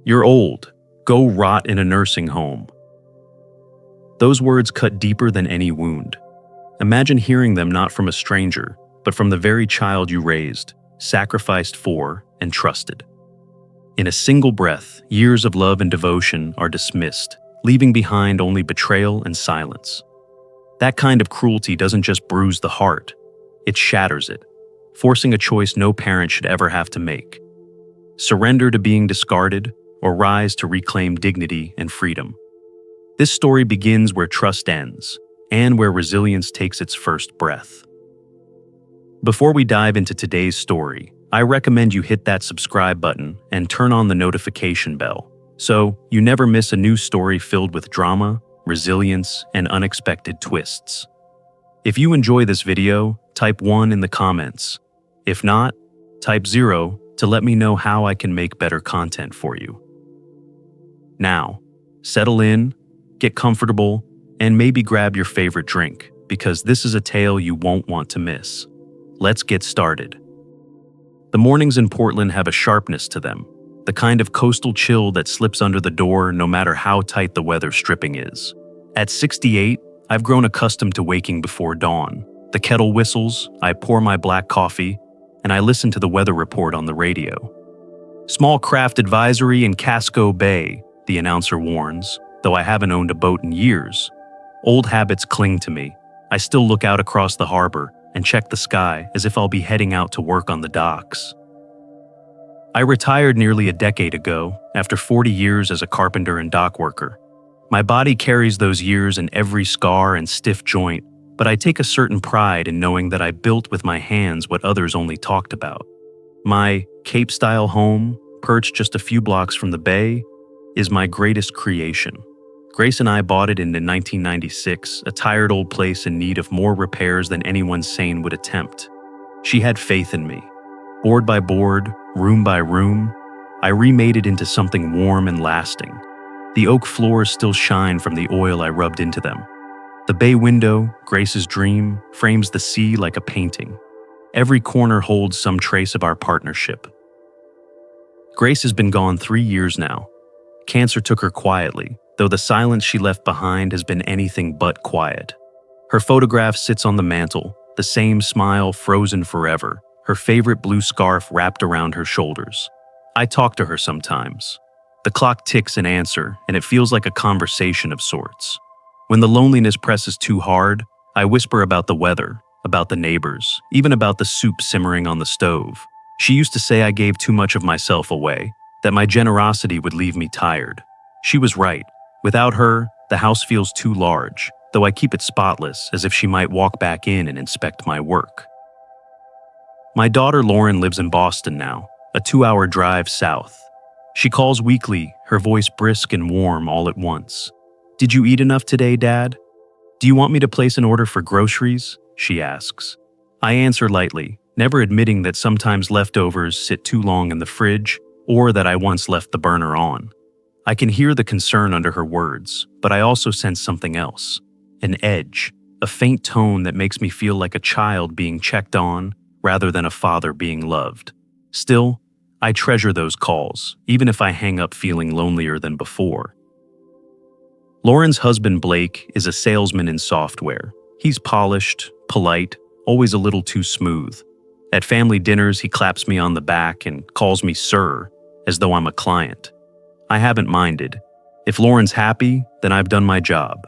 "You're old. Go rot in a nursing home." Those words cut deeper than any wound. Imagine hearing them not from a stranger, but from the very child you raised, sacrificed for, and trusted. In a single breath, years of love and devotion are dismissed, leaving behind only betrayal and silence. That kind of cruelty doesn't just bruise the heart, it shatters it, forcing a choice no parent should ever have to make. Surrender to being discarded, or rise to reclaim dignity and freedom. This story begins where trust ends, and where resilience takes its first breath. Before we dive into today's story, I recommend you hit that subscribe button and turn on the notification bell, so you never miss a new story filled with drama, resilience, and unexpected twists. If you enjoy this video, type 1 in the comments. If not, type 0 to let me know how I can make better content for you. Now, settle in, get comfortable, and maybe grab your favorite drink, because this is a tale you won't want to miss. Let's get started. The mornings in Portland have a sharpness to them, the kind of coastal chill that slips under the door no matter how tight the weather stripping is. At 68, I've grown accustomed to waking before dawn. The kettle whistles, I pour my black coffee, and I listen to the weather report on the radio. "Small craft advisory in Casco Bay," the announcer warns, though I haven't owned a boat in years. Old habits cling to me. I still look out across the harbor and check the sky as if I'll be heading out to work on the docks. I retired nearly a decade ago, after 40 years as a carpenter and dock worker. My body carries those years in every scar and stiff joint, but I take a certain pride in knowing that I built with my hands what others only talked about. My Cape-style home, perched just a few blocks from the bay, is my greatest creation. Grace and I bought it in 1996, a tired old place in need of more repairs than anyone sane would attempt. She had faith in me. Board by board, room by room, I remade it into something warm and lasting. The oak floors still shine from the oil I rubbed into them. The bay window, Grace's dream, frames the sea like a painting. Every corner holds some trace of our partnership. Grace has been gone 3 years now. Cancer took her quietly, though the silence she left behind has been anything but quiet. Her photograph sits on the mantle, the same smile frozen forever, her favorite blue scarf wrapped around her shoulders. I talk to her sometimes. The clock ticks in answer, and it feels like a conversation of sorts. When the loneliness presses too hard, I whisper about the weather, about the neighbors, even about the soup simmering on the stove. She used to say I gave too much of myself away, that my generosity would leave me tired. She was right. Without her, the house feels too large, though I keep it spotless, as if she might walk back in and inspect my work. My daughter Lauren lives in Boston now, a 2-hour drive south. She calls weekly, her voice brisk and warm all at once. "Did you eat enough today, Dad? Do you want me to place an order for groceries?" she asks. I answer lightly, never admitting that sometimes leftovers sit too long in the fridge, or that I once left the burner on. I can hear the concern under her words, but I also sense something else. An edge, a faint tone that makes me feel like a child being checked on, rather than a father being loved. Still, I treasure those calls, even if I hang up feeling lonelier than before. Lauren's husband Blake is a salesman in software. He's polished, polite, always a little too smooth. At family dinners, he claps me on the back and calls me sir, as though I'm a client. I haven't minded. If Lauren's happy, then I've done my job.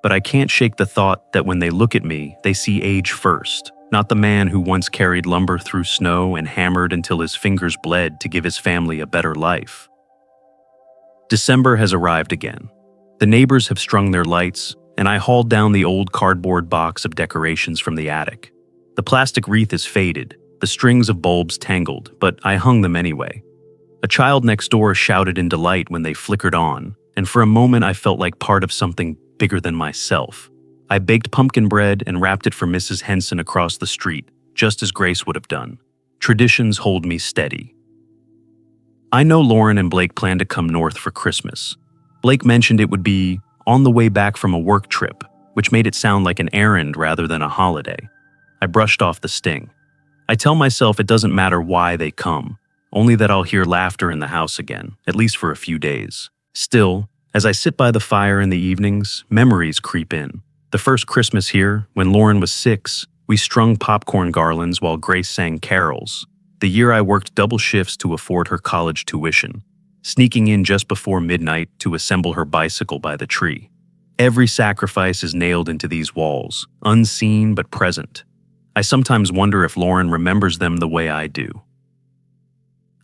But I can't shake the thought that when they look at me, they see age first, not the man who once carried lumber through snow and hammered until his fingers bled to give his family a better life. December has arrived again. The neighbors have strung their lights, and I hauled down the old cardboard box of decorations from the attic. The plastic wreath is faded, the strings of bulbs tangled, but I hung them anyway. A child next door shouted in delight when they flickered on, and for a moment I felt like part of something bigger than myself. I baked pumpkin bread and wrapped it for Mrs. Henson across the street, just as Grace would have done. Traditions hold me steady. I know Lauren and Blake plan to come north for Christmas. Blake mentioned it would be on the way back from a work trip, which made it sound like an errand rather than a holiday. I brushed off the sting. I tell myself it doesn't matter why they come, only that I'll hear laughter in the house again, at least for a few days. Still, as I sit by the fire in the evenings, memories creep in. The first Christmas here, when Lauren was 6, we strung popcorn garlands while Grace sang carols. The year I worked double shifts to afford her college tuition, sneaking in just before midnight to assemble her bicycle by the tree. Every sacrifice is nailed into these walls, unseen but present. I sometimes wonder if Lauren remembers them the way I do.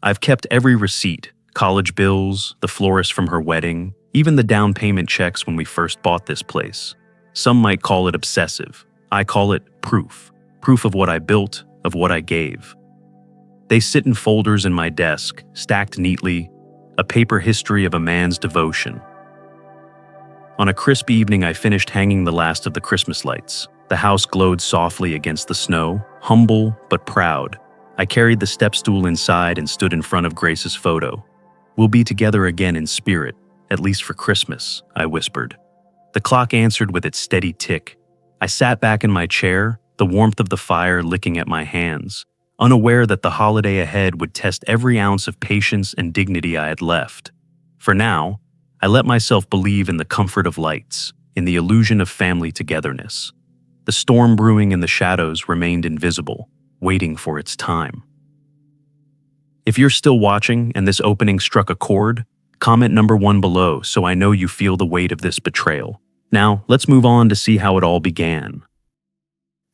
I've kept every receipt, college bills, the florist from her wedding, even the down payment checks when we first bought this place. Some might call it obsessive. I call it proof. Proof of what I built, of what I gave. They sit in folders in my desk, stacked neatly, a paper history of a man's devotion. On a crisp evening, I finished hanging the last of the Christmas lights. The house glowed softly against the snow, humble but proud. I carried the step stool inside and stood in front of Grace's photo. "We'll be together again in spirit, at least for Christmas," I whispered. The clock answered with its steady tick. I sat back in my chair, the warmth of the fire licking at my hands, unaware that the holiday ahead would test every ounce of patience and dignity I had left. For now, I let myself believe in the comfort of lights, in the illusion of family togetherness. The storm brewing in the shadows remained invisible, waiting for its time. If you're still watching and this opening struck a chord, comment number 1 below so I know you feel the weight of this betrayal. Now, let's move on to see how it all began.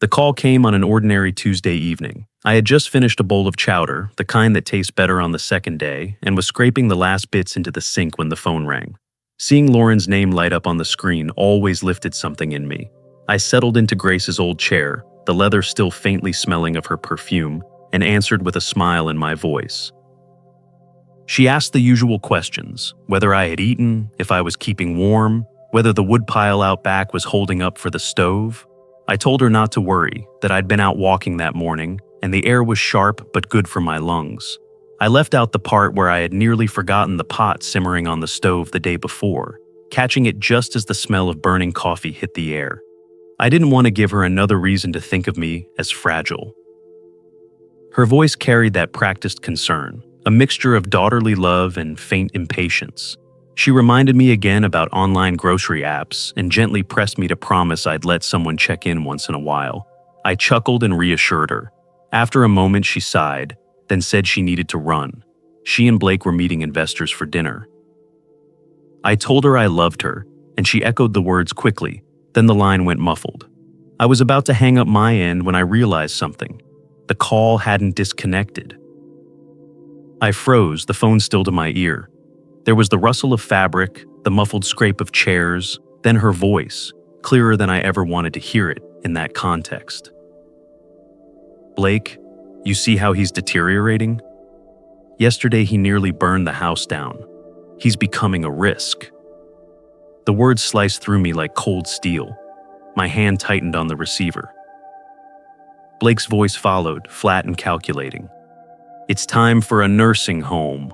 The call came on an ordinary Tuesday evening. I had just finished a bowl of chowder, the kind that tastes better on the second day, and was scraping the last bits into the sink when the phone rang. Seeing Lauren's name light up on the screen always lifted something in me. I settled into Grace's old chair, the leather still faintly smelling of her perfume, and answered with a smile in my voice. She asked the usual questions, whether I had eaten, if I was keeping warm, whether the woodpile out back was holding up for the stove. I told her not to worry, that I'd been out walking that morning, and the air was sharp but good for my lungs. I left out the part where I had nearly forgotten the pot simmering on the stove the day before, catching it just as the smell of burning coffee hit the air. I didn't want to give her another reason to think of me as fragile. Her voice carried that practiced concern, a mixture of daughterly love and faint impatience. She reminded me again about online grocery apps and gently pressed me to promise I'd let someone check in once in a while. I chuckled and reassured her. After a moment, she sighed, then said she needed to run. She and Blake were meeting investors for dinner. I told her I loved her, and she echoed the words quickly. Then the line went muffled. I was about to hang up my end when I realized something. The call hadn't disconnected. I froze, the phone still to my ear. There was the rustle of fabric, the muffled scrape of chairs, then her voice, clearer than I ever wanted to hear it in that context. "Blake, you see how he's deteriorating? Yesterday he nearly burned the house down. He's becoming a risk." The words sliced through me like cold steel. My hand tightened on the receiver. Blake's voice followed, flat and calculating. "It's time for a nursing home."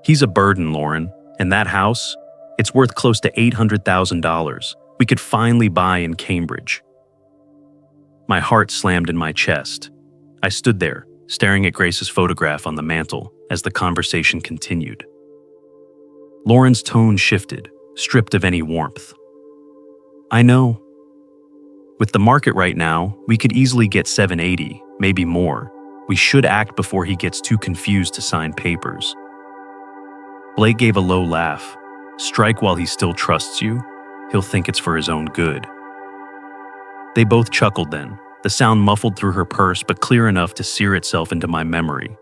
"He's a burden, Lauren, and that house, it's worth close to $800,000. We could finally buy in Cambridge." My heart slammed in my chest. I stood there, staring at Grace's photograph on the mantel as the conversation continued. Lauren's tone shifted, stripped of any warmth. "I know. With the market right now, we could easily get 780, maybe more. We should act before he gets too confused to sign papers." Blake gave a low laugh. "Strike while he still trusts you. He'll think it's for his own good." They both chuckled then, the sound muffled through her purse but clear enough to sear itself into my memory.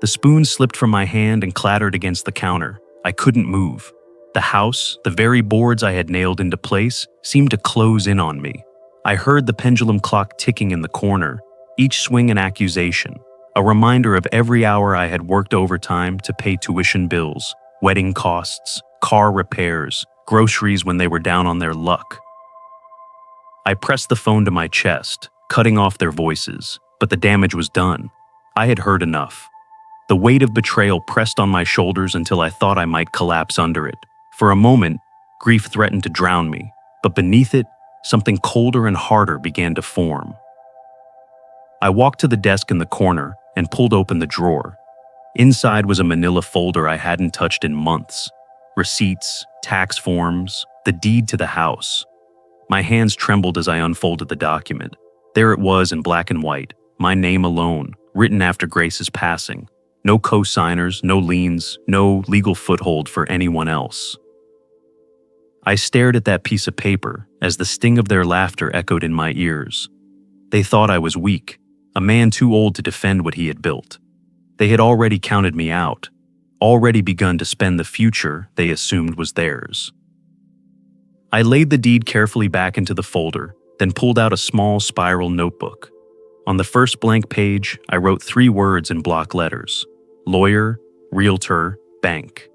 The spoon slipped from my hand and clattered against the counter. I couldn't move. The house, the very boards I had nailed into place, seemed to close in on me. I heard the pendulum clock ticking in the corner, each swing an accusation, a reminder of every hour I had worked overtime to pay tuition bills, wedding costs, car repairs, groceries when they were down on their luck. I pressed the phone to my chest, cutting off their voices, but the damage was done. I had heard enough. The weight of betrayal pressed on my shoulders until I thought I might collapse under it. For a moment, grief threatened to drown me, but beneath it, something colder and harder began to form. I walked to the desk in the corner and pulled open the drawer. Inside was a manila folder I hadn't touched in months. Receipts, tax forms, the deed to the house. My hands trembled as I unfolded the document. There it was in black and white, my name alone, written after Grace's passing. No co-signers, no liens, no legal foothold for anyone else. I stared at that piece of paper as the sting of their laughter echoed in my ears. They thought I was weak, a man too old to defend what he had built. They had already counted me out, already begun to spend the future they assumed was theirs. I laid the deed carefully back into the folder, then pulled out a small spiral notebook. On the first blank page, I wrote 3 words in block letters: lawyer, realtor, bank.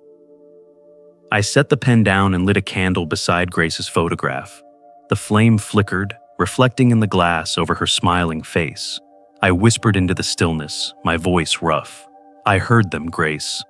I set the pen down and lit a candle beside Grace's photograph. The flame flickered, reflecting in the glass over her smiling face. I whispered into the stillness, my voice rough. I heard them, Grace.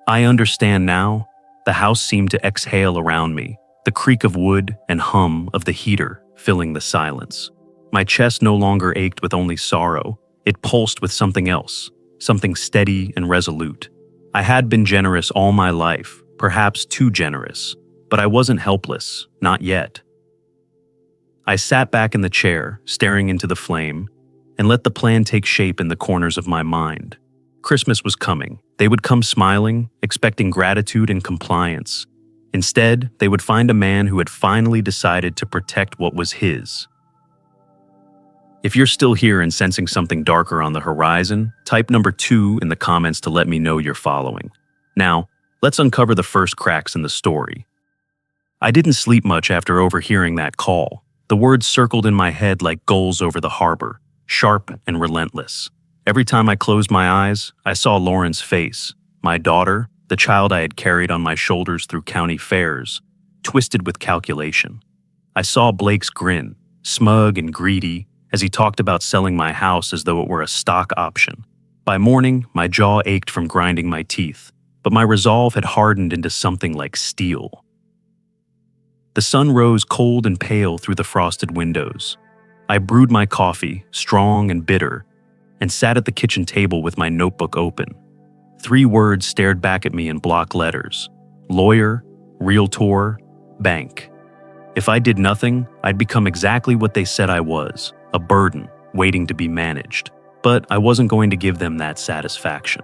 I understand now. The house seemed to exhale around me, the creak of wood and hum of the heater filling the silence. My chest no longer ached with only sorrow. It pulsed with something else, something steady and resolute. I had been generous all my life, perhaps too generous, but I wasn't helpless, not yet. I sat back in the chair, staring into the flame, and let the plan take shape in the corners of my mind. Christmas was coming. They would come smiling, expecting gratitude and compliance. Instead, they would find a man who had finally decided to protect what was his. If you're still here and sensing something darker on the horizon, type number 2 in the comments to let me know you're following. Now, let's uncover the first cracks in the story. I didn't sleep much after overhearing that call. The words circled in my head like gulls over the harbor, sharp and relentless. Every time I closed my eyes, I saw Lauren's face, my daughter, the child I had carried on my shoulders through county fairs, twisted with calculation. I saw Blake's grin, smug and greedy, as he talked about selling my house as though it were a stock option. By morning, my jaw ached from grinding my teeth, but my resolve had hardened into something like steel. The sun rose cold and pale through the frosted windows. I brewed my coffee, strong and bitter, and sat at the kitchen table with my notebook open. 3 words stared back at me in block letters: lawyer, realtor, bank. If I did nothing, I'd become exactly what they said I was, a burden waiting to be managed. But I wasn't going to give them that satisfaction.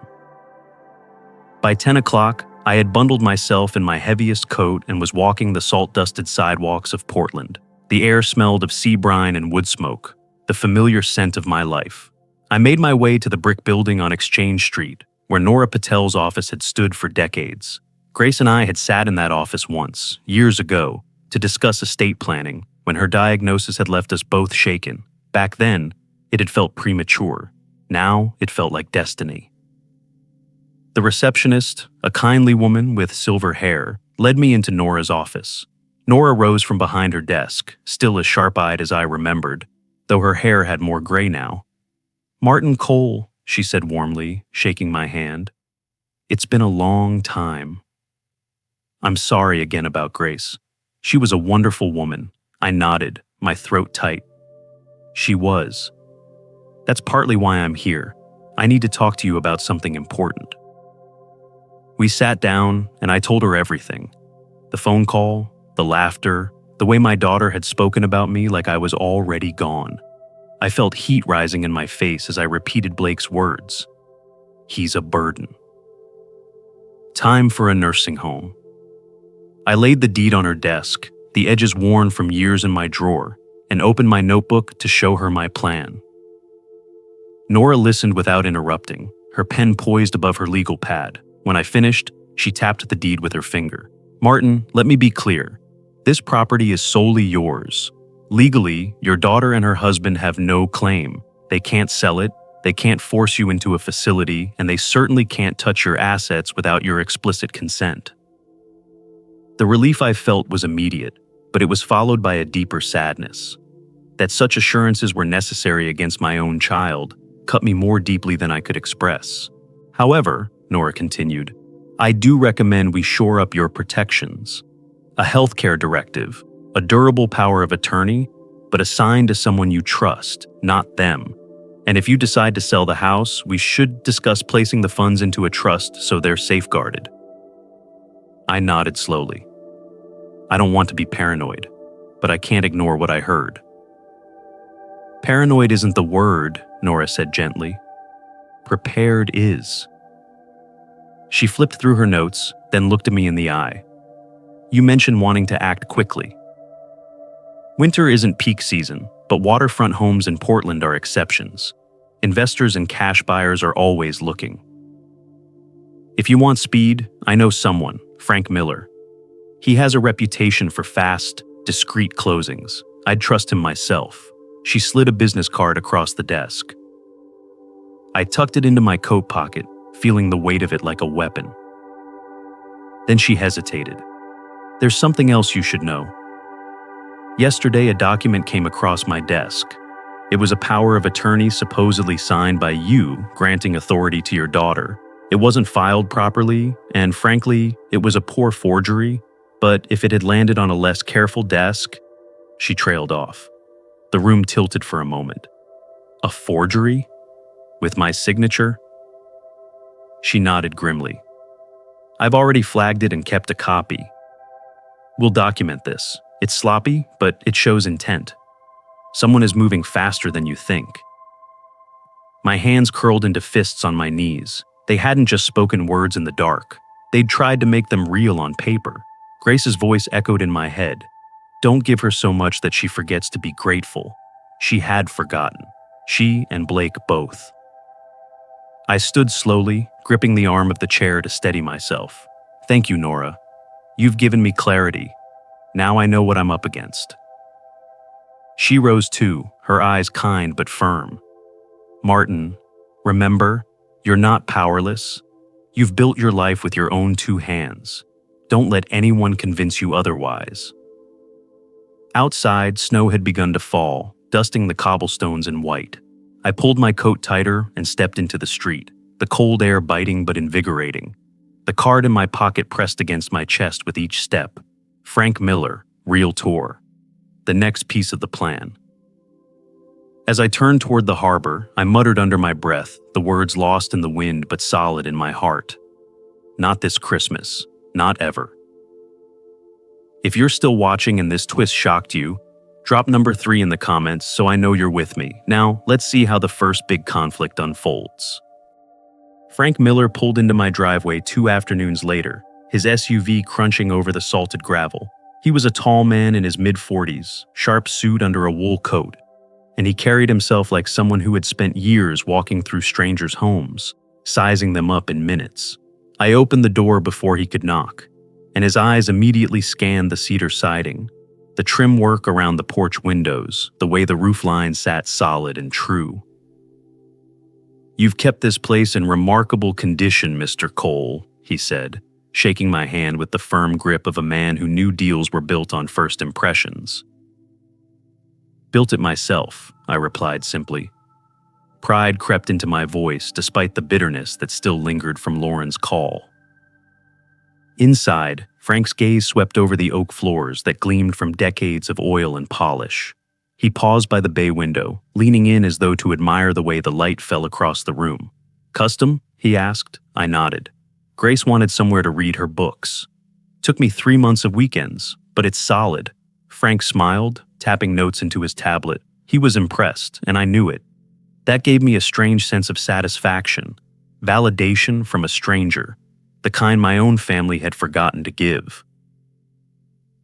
By 10 o'clock, I had bundled myself in my heaviest coat and was walking the salt-dusted sidewalks of Portland. The air smelled of sea brine and wood smoke, the familiar scent of my life. I made my way to the brick building on Exchange Street, where Nora Patel's office had stood for decades. Grace and I had sat in that office once, years ago, to discuss estate planning, when her diagnosis had left us both shaken. Back then, it had felt premature. Now, it felt like destiny. The receptionist, a kindly woman with silver hair, led me into Nora's office. Nora rose from behind her desk, still as sharp-eyed as I remembered, though her hair had more gray now. "Martin Cole," she said warmly, shaking my hand. "It's been a long time." "I'm sorry again about Grace. She was a wonderful woman." I nodded, my throat tight. "She was. That's partly why I'm here. I need to talk to you about something important." We sat down, and I told her everything. The phone call, the laughter, the way my daughter had spoken about me like I was already gone. I felt heat rising in my face as I repeated Blake's words. He's a burden. Time for a nursing home. I laid the deed on her desk, the edges worn from years in my drawer, and opened my notebook to show her my plan. Nora listened without interrupting, her pen poised above her legal pad. When I finished, she tapped the deed with her finger. "Martin, let me be clear. This property is solely yours. Legally, your daughter and her husband have no claim. They can't sell it, they can't force you into a facility, and they certainly can't touch your assets without your explicit consent." The relief I felt was immediate, but it was followed by a deeper sadness. That such assurances were necessary against my own child cut me more deeply than I could express. "However," Nora continued, "I do recommend we shore up your protections. A healthcare directive, a durable power of attorney, but assigned to someone you trust, not them. And if you decide to sell the house, we should discuss placing the funds into a trust so they're safeguarded. I nodded slowly. I don't want to be paranoid, but I can't ignore what I heard. Paranoid isn't the word, Nora said gently. Prepared is. She flipped through her notes, then looked at me in the eye. You mentioned wanting to act quickly. Winter isn't peak season, but waterfront homes in Portland are exceptions. Investors and cash buyers are always looking. If you want speed, I know someone, Frank Miller. He has a reputation for fast, discreet closings. I'd trust him myself. She slid a business card across the desk. I tucked it into my coat pocket, feeling the weight of it like a weapon. Then she hesitated. There's something else you should know. Yesterday, a document came across my desk. It was a power of attorney supposedly signed by you, granting authority to your daughter. It wasn't filed properly, and frankly, it was a poor forgery, but if it had landed on a less careful desk, she trailed off. The room tilted for a moment. A forgery? With my signature? She nodded grimly. I've already flagged it and kept a copy. We'll document this. It's sloppy, but it shows intent. Someone is moving faster than you think. My hands curled into fists on my knees. They hadn't just spoken words in the dark. They'd tried to make them real on paper. Grace's voice echoed in my head. Don't give her so much that she forgets to be grateful. She had forgotten. She and Blake both. I stood slowly, gripping the arm of the chair to steady myself. Thank you, Nora. You've given me clarity. Now I know what I'm up against. She rose too, her eyes kind but firm. Martin, remember, you're not powerless. You've built your life with your own two hands. Don't let anyone convince you otherwise. Outside, snow had begun to fall, dusting the cobblestones in white. I pulled my coat tighter and stepped into the street, the cold air biting but invigorating. The card in my pocket pressed against my chest with each step. Frank Miller, Realtor. The next piece of the plan. As I turned toward the harbor, I muttered under my breath, the words lost in the wind but solid in my heart. Not this Christmas. Not ever. If you're still watching and this twist shocked you, drop number 3 in the comments so I know you're with me. Now, let's see how the first big conflict unfolds. Frank Miller pulled into my driveway 2 afternoons later, his SUV crunching over the salted gravel. He was a tall man in his mid-40s, sharp suit under a wool coat, and he carried himself like someone who had spent years walking through strangers' homes, sizing them up in minutes. I opened the door before he could knock, and his eyes immediately scanned the cedar siding, the trim work around the porch windows, the way the roofline sat solid and true. You've kept this place in remarkable condition, Mr. Cole, he said, shaking my hand with the firm grip of a man who knew deals were built on first impressions. Built it myself, I replied simply. Pride crept into my voice despite the bitterness that still lingered from Lauren's call. Inside, Frank's gaze swept over the oak floors that gleamed from decades of oil and polish. He paused by the bay window, leaning in as though to admire the way the light fell across the room. Custom? He asked. I nodded. Grace wanted somewhere to read her books. Took me 3 months of weekends, but it's solid. Frank smiled, tapping notes into his tablet. He was impressed, and I knew it. That gave me a strange sense of satisfaction, validation from a stranger, the kind my own family had forgotten to give.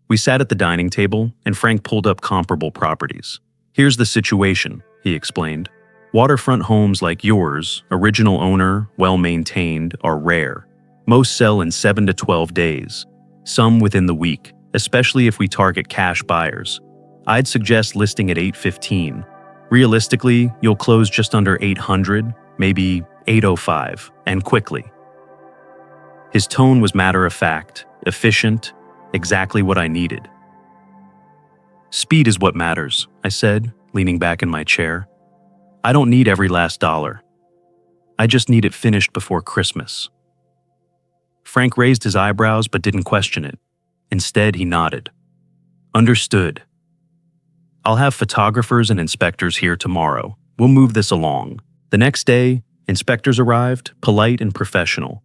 We sat at the dining table, and Frank pulled up comparable properties. Here's the situation, he explained. Waterfront homes like yours, original owner, well-maintained, are rare. Most sell in 7 to 12 days, some within the week, especially if we target cash buyers. I'd suggest listing at $815. Realistically, you'll close just under $800, maybe $805, and quickly. His tone was matter-of-fact, efficient, exactly what I needed. Speed is what matters, I said, leaning back in my chair. I don't need every last dollar. I just need it finished before Christmas. Frank raised his eyebrows but didn't question it. Instead, he nodded. Understood. I'll have photographers and inspectors here tomorrow. We'll move this along." The next day, inspectors arrived, polite and professional.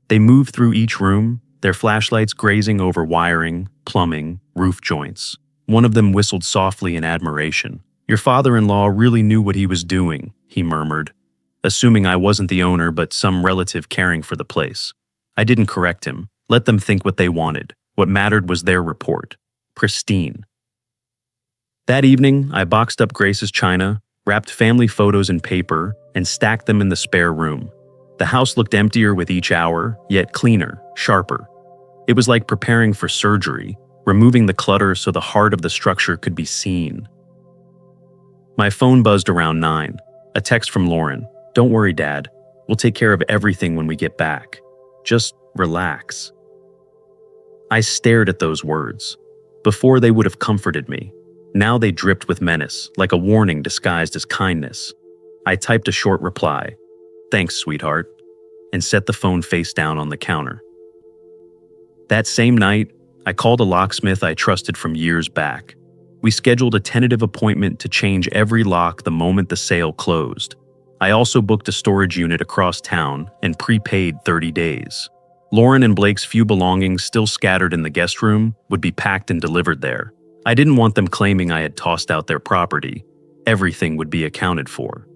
They moved through each room, their flashlights grazing over wiring, plumbing, roof joints. One of them whistled softly in admiration. "Your father-in-law really knew what he was doing," he murmured, assuming I wasn't the owner but some relative caring for the place. I didn't correct him. Let them think what they wanted. What mattered was their report. Pristine. That evening, I boxed up Grace's china, wrapped family photos in paper, and stacked them in the spare room. The house looked emptier with each hour, yet cleaner, sharper. It was like preparing for surgery, removing the clutter so the heart of the structure could be seen. My phone buzzed around 9. A text from Lauren. "Don't worry, Dad. We'll take care of everything when we get back. Just relax." I stared at those words. Before they would have comforted me. Now they dripped with menace, like a warning disguised as kindness. I typed a short reply, "Thanks, sweetheart," and set the phone face down on the counter. That same night, I called a locksmith I trusted from years back. We scheduled a tentative appointment to change every lock the moment the sale closed. I also booked a storage unit across town and prepaid 30 days. Lauren and Blake's few belongings still scattered in the guest room would be packed and delivered there. I didn't want them claiming I had tossed out their property. Everything would be accounted for.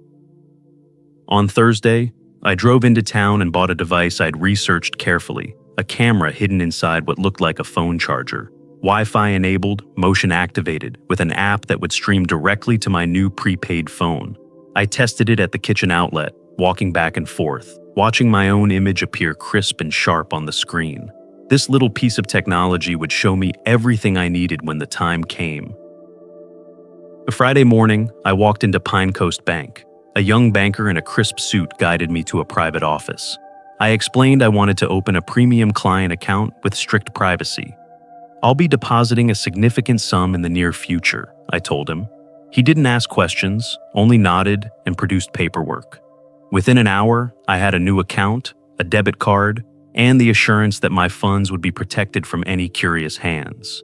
On Thursday, I drove into town and bought a device I'd researched carefully, a camera hidden inside what looked like a phone charger. Wi-Fi enabled, motion activated, with an app that would stream directly to my new prepaid phone. I tested it at the kitchen outlet, walking back and forth, watching my own image appear crisp and sharp on the screen. This little piece of technology would show me everything I needed when the time came. A Friday morning, I walked into Pine Coast Bank. A young banker in a crisp suit guided me to a private office. I explained I wanted to open a premium client account with strict privacy. "I'll be depositing a significant sum in the near future," I told him. He didn't ask questions, only nodded and produced paperwork. Within an hour, I had a new account, a debit card, and the assurance that my funds would be protected from any curious hands.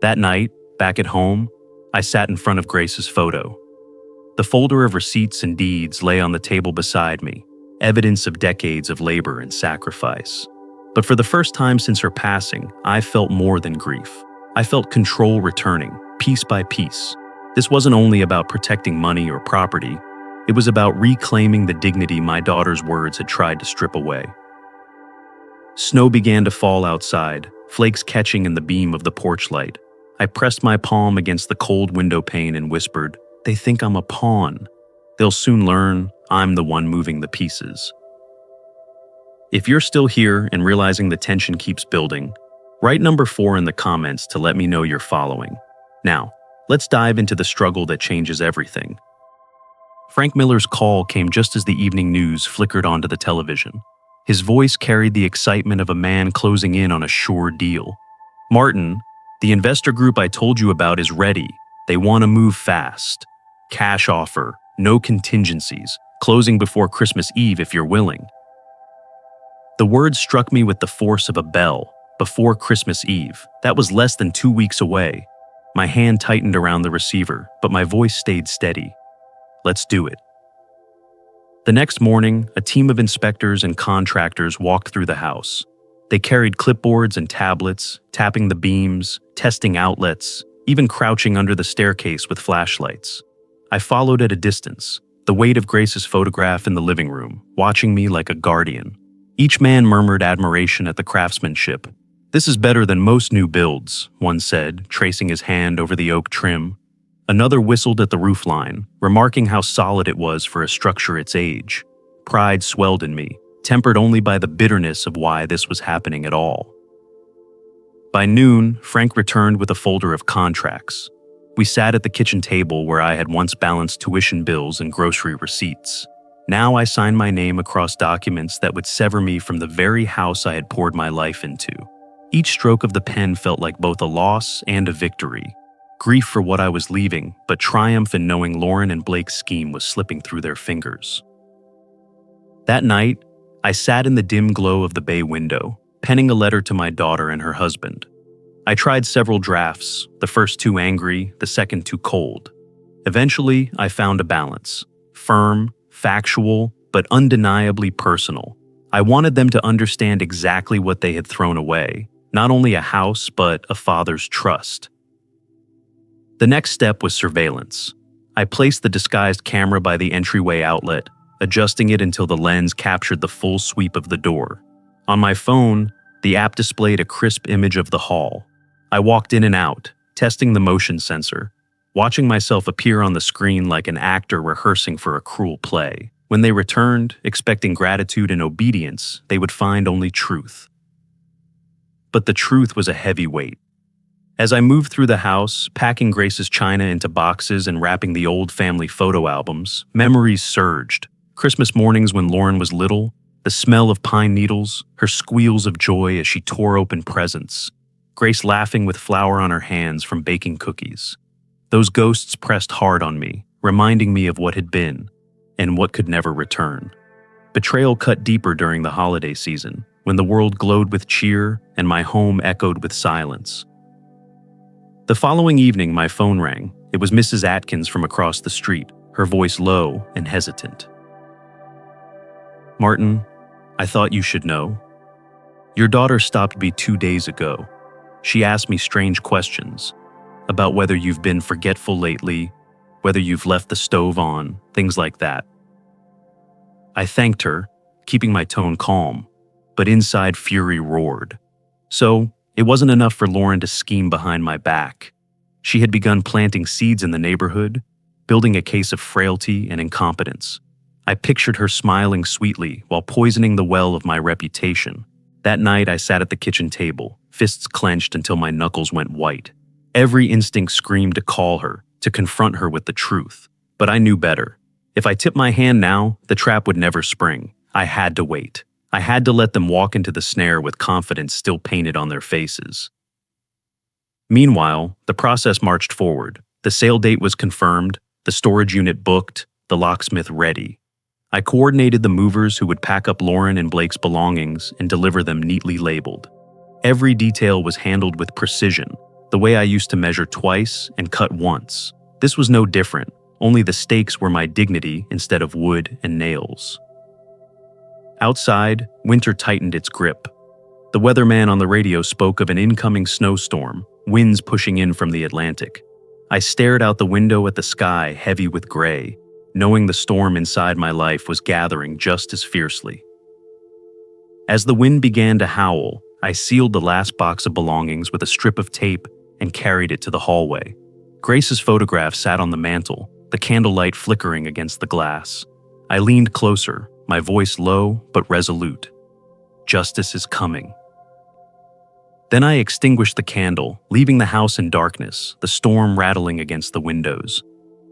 That night, back at home, I sat in front of Grace's photo. The folder of receipts and deeds lay on the table beside me, evidence of decades of labor and sacrifice. But for the first time since her passing, I felt more than grief. I felt control returning, piece by piece. This wasn't only about protecting money or property, it was about reclaiming the dignity my daughter's words had tried to strip away. Snow began to fall outside, flakes catching in the beam of the porch light. I pressed my palm against the cold window pane and whispered, "They think I'm a pawn. They'll soon learn I'm the one moving the pieces." If you're still here and realizing the tension keeps building, write number 4 in the comments to let me know you're following. Now, let's dive into the struggle that changes everything. Frank Miller's call came just as the evening news flickered onto the television. His voice carried the excitement of a man closing in on a sure deal. "Martin, the investor group I told you about is ready. They want to move fast. Cash offer, no contingencies, closing before Christmas Eve if you're willing." The words struck me with the force of a bell. Before Christmas Eve. That was less than 2 weeks away. My hand tightened around the receiver, but my voice stayed steady. "Let's do it." The next morning, a team of inspectors and contractors walked through the house. They carried clipboards and tablets, tapping the beams, testing outlets, even crouching under the staircase with flashlights. I followed at a distance, the weight of Grace's photograph in the living room, watching me like a guardian. Each man murmured admiration at the craftsmanship. "This is better than most new builds," one said, tracing his hand over the oak trim. Another whistled at the roofline, remarking how solid it was for a structure its age. Pride swelled in me, tempered only by the bitterness of why this was happening at all. By noon, Frank returned with a folder of contracts. We sat at the kitchen table where I had once balanced tuition bills and grocery receipts. Now I signed my name across documents that would sever me from the very house I had poured my life into. Each stroke of the pen felt like both a loss and a victory. Grief for what I was leaving, but triumph in knowing Lauren and Blake's scheme was slipping through their fingers. That night, I sat in the dim glow of the bay window, penning a letter to my daughter and her husband. I tried several drafts, the first too angry, the second too cold. Eventually, I found a balance. Firm, factual, but undeniably personal. I wanted them to understand exactly what they had thrown away, not only a house, but a father's trust. The next step was surveillance. I placed the disguised camera by the entryway outlet, adjusting it until the lens captured the full sweep of the door. On my phone, the app displayed a crisp image of the hall. I walked in and out, testing the motion sensor, watching myself appear on the screen like an actor rehearsing for a cruel play. When they returned, expecting gratitude and obedience, they would find only truth. But the truth was a heavy weight. As I moved through the house, packing Grace's china into boxes and wrapping the old family photo albums, memories surged. Christmas mornings when Lauren was little, the smell of pine needles, her squeals of joy as she tore open presents, Grace laughing with flour on her hands from baking cookies. Those ghosts pressed hard on me, reminding me of what had been and what could never return. Betrayal cut deeper during the holiday season, when the world glowed with cheer and my home echoed with silence. The following evening, my phone rang. It was Mrs. Atkins from across the street, her voice low and hesitant. "Martin, I thought you should know. Your daughter stopped me 2 days ago. She asked me strange questions about whether you've been forgetful lately, whether you've left the stove on, things like that." I thanked her, keeping my tone calm, but inside fury roared. So, it wasn't enough for Lauren to scheme behind my back. She had begun planting seeds in the neighborhood, building a case of frailty and incompetence. I pictured her smiling sweetly while poisoning the well of my reputation. That night, I sat at the kitchen table, fists clenched until my knuckles went white. Every instinct screamed to call her, to confront her with the truth. But I knew better. If I tipped my hand now, the trap would never spring. I had to wait. I had to let them walk into the snare with confidence still painted on their faces. Meanwhile, the process marched forward. The sale date was confirmed, the storage unit booked, the locksmith ready. I coordinated the movers who would pack up Lauren and Blake's belongings and deliver them neatly labeled. Every detail was handled with precision, the way I used to measure twice and cut once. This was no different, only the stakes were my dignity instead of wood and nails. Outside, winter tightened its grip. The weatherman on the radio spoke of an incoming snowstorm, winds pushing in from the Atlantic. I stared out the window at the sky heavy with gray, knowing the storm inside my life was gathering just as fiercely. As the wind began to howl, I sealed the last box of belongings with a strip of tape and carried it to the hallway. Grace's photograph sat on the mantel, the candlelight flickering against the glass. I leaned closer, my voice low but resolute. Justice is coming. Then I extinguished the candle, leaving the house in darkness, the storm rattling against the windows.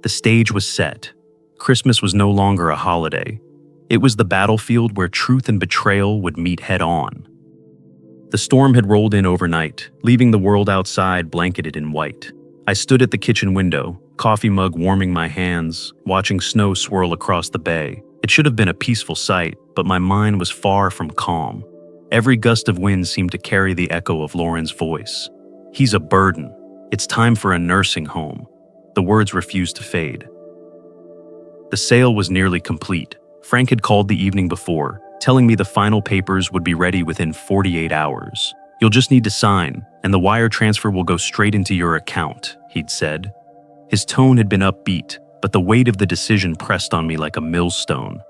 The stage was set. Christmas was no longer a holiday. It was the battlefield where truth and betrayal would meet head-on. The storm had rolled in overnight, leaving the world outside blanketed in white. I stood at the kitchen window, coffee mug warming my hands, watching snow swirl across the bay. It should have been a peaceful sight, but my mind was far from calm. Every gust of wind seemed to carry the echo of Lauren's voice. "He's a burden. It's time for a nursing home." The words refused to fade. The sale was nearly complete. Frank had called the evening before, telling me the final papers would be ready within 48 hours. "You'll just need to sign, and the wire transfer will go straight into your account," he'd said. His tone had been upbeat, but the weight of the decision pressed on me like a millstone.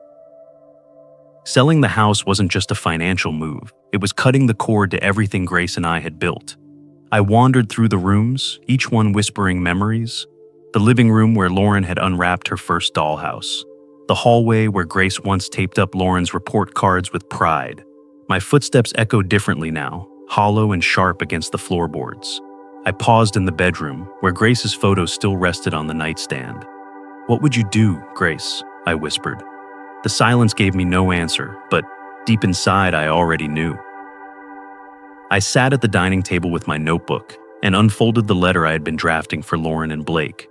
Selling the house wasn't just a financial move. It was cutting the cord to everything Grace and I had built. I wandered through the rooms, each one whispering memories. The living room where Lauren had unwrapped her first dollhouse. The hallway where Grace once taped up Lauren's report cards with pride. My footsteps echoed differently now, hollow and sharp against the floorboards. I paused in the bedroom, where Grace's photo still rested on the nightstand. "What would you do, Grace?" I whispered. The silence gave me no answer, but deep inside I already knew. I sat at the dining table with my notebook and unfolded the letter I had been drafting for Lauren and Blake.